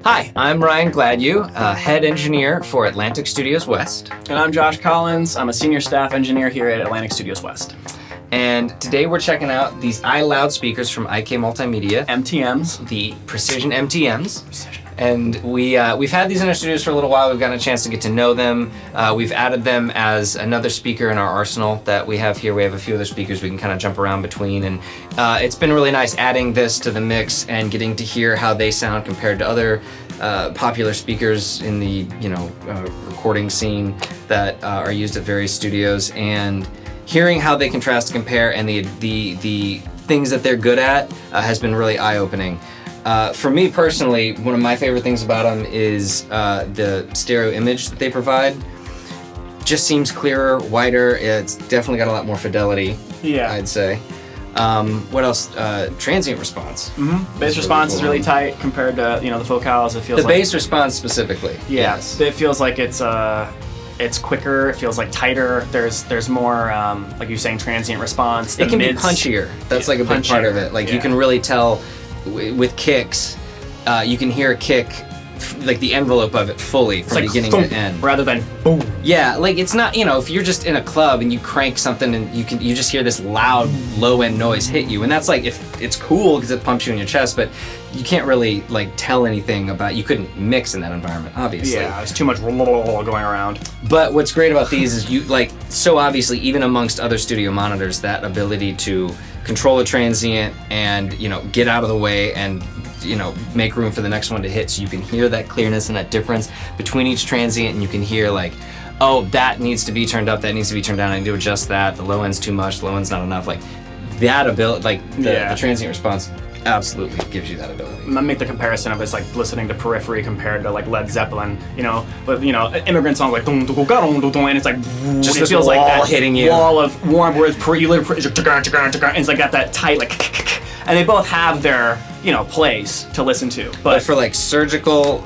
Hi, I'm Ryan Gladue, head engineer for Atlantic Studios West. And I'm Josh Collins. I'm a senior staff engineer here at Atlantic Studios West. And today we're checking out these iLoud speakers from IK Multimedia. MTMs. The Precision MTMs. And we've had these in our studios for a little while. We've gotten a chance to get to know them. We've added them as another speaker in our arsenal that we have here. We have a few other speakers we can kind of jump around between. And it's been really nice adding this to the mix and getting to hear how they sound compared to other popular speakers in the recording scene that are used at various studios, and hearing how they contrast and compare and the things that they're good at has been really eye-opening. For me personally, one of my favorite things about them is the stereo image that they provide. Just seems clearer, wider. It's definitely got a lot more fidelity, I'd say. What else? Transient response. Bass response is really tight compared to the focals. It feels the bass response specifically. Yes, it feels like it's quicker. It feels like tighter. There's more like you're saying, transient response. It can be punchier. That's like a big part of it. Like you can really tell with kicks. You can hear a kick, like the envelope of it fully from beginning to end, rather than boom. Yeah, like it's not, if you're just in a club and you crank something and you just hear this loud low end noise hit you, and that's like, if it's cool because it pumps you in your chest, but you can't really like tell anything about, you couldn't mix in that environment, obviously. Yeah, there's too much going around. But what's great about these is so obviously, even amongst other studio monitors, that ability to control a transient and get out of the way and make room for the next one to hit, so you can hear that clearness and that difference between each transient, and you can hear like, oh, that needs to be turned up, that needs to be turned down, I need to adjust that, the low end's too much, the low end's not enough, like that ability, like the transient response absolutely gives you that ability. I make the comparison of it's like listening to Periphery compared to like Led Zeppelin, but immigrant songs like dum dum dum dum dum, and it's like just it feels like that hitting you, wall of warm, whereas you literally and it's like got that tight like, and they both have their place to listen to. But for like surgical,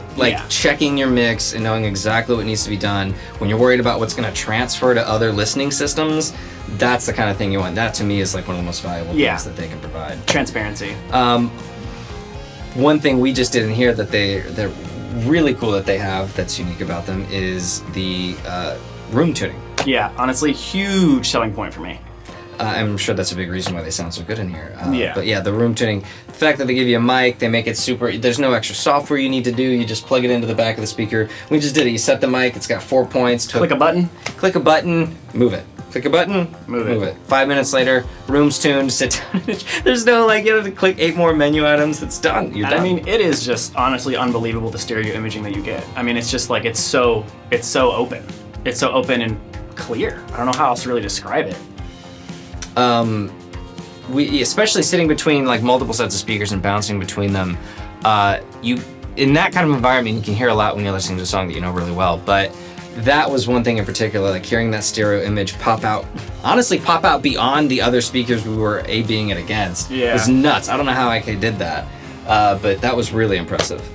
checking your mix and knowing exactly what needs to be done, when you're worried about what's going to transfer to other listening systems, that's the kind of thing you want. That to me is like one of the most valuable things that they can provide. Transparency. One thing we just didn't hear that they're really cool that they have that's unique about them is the room tuning. Yeah, honestly, huge selling point for me. I'm sure that's a big reason why they sound so good in here. But yeah, the room tuning, the fact that they give you a mic, they make it super, there's no extra software you need to do, you just plug it into the back of the speaker. We just did it, you set the mic, it's got 4 points. Click a button, move it. Click a button, move it. 5 minutes later, room's tuned, sit down. There's no you have to click 8 more menu items, it's done, you're done. I mean, it is just honestly unbelievable, the stereo imaging that you get. I mean, it's just like, it's so open. It's so open and clear. I don't know how else to really describe it. We especially sitting between like multiple sets of speakers and bouncing between them, in that kind of environment you can hear a lot when you're listening to a song that you know really well, but that was one thing in particular, like hearing that stereo image pop out beyond the other speakers we were A-Bing it against. It was nuts. I don't know how IK did that, but that was really impressive.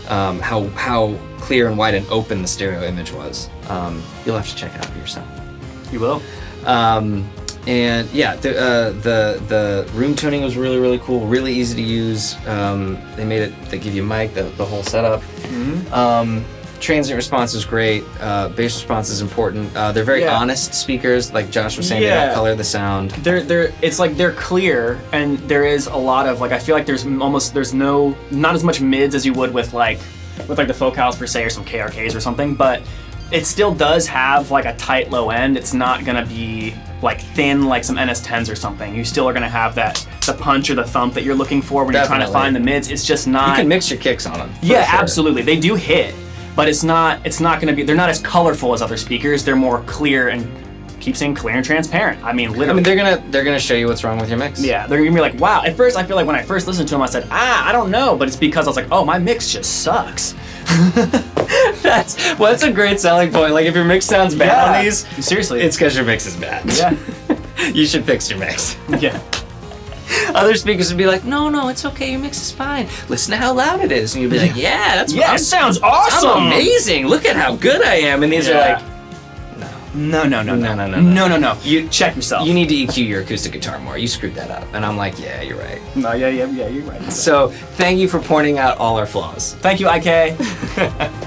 How clear and wide and open the stereo image was. You'll have to check it out for yourself. You will. And yeah, the room tuning was really, really cool, really easy to use. They give you a mic, the whole setup. Transient response is great. Bass response is important. They're very honest speakers, like Josh was saying. They don't color the sound. It's like they're clear, and there is a lot of I feel like there's not as much mids as you would with the focals per se, or some KRKs or something, but it still does have like a tight low end. It's not gonna be like thin like some NS10s or something. You still are gonna have the punch or the thump that you're looking for when you're trying to find the mids. It's just not. You can mix your kicks on them. Yeah, sure. Absolutely. They do hit, but it's not gonna be. They're not as colorful as other speakers. They're more clear and keep saying clear and transparent. I mean, literally. I mean, they're gonna show you what's wrung with your mix. Yeah, they're gonna be like, wow. At first, I feel like when I first listened to them, I said, I don't know, but it's because I was like, oh, my mix just sucks. That's a great selling point. Like if your mix sounds bad on these, seriously, it's because your mix is bad. Yeah. You should fix your mix. Yeah. Other speakers would be like, no, it's okay, your mix is fine. Listen to how loud it is. And you'd be like, yeah, it sounds awesome. I'm amazing. Look at how good I am. And these are like, no. No. No. You check yourself. You need to EQ your acoustic guitar more. You screwed that up. And I'm like, yeah, you're right. No, yeah, you're right. So thank you for pointing out all our flaws. Thank you, IK.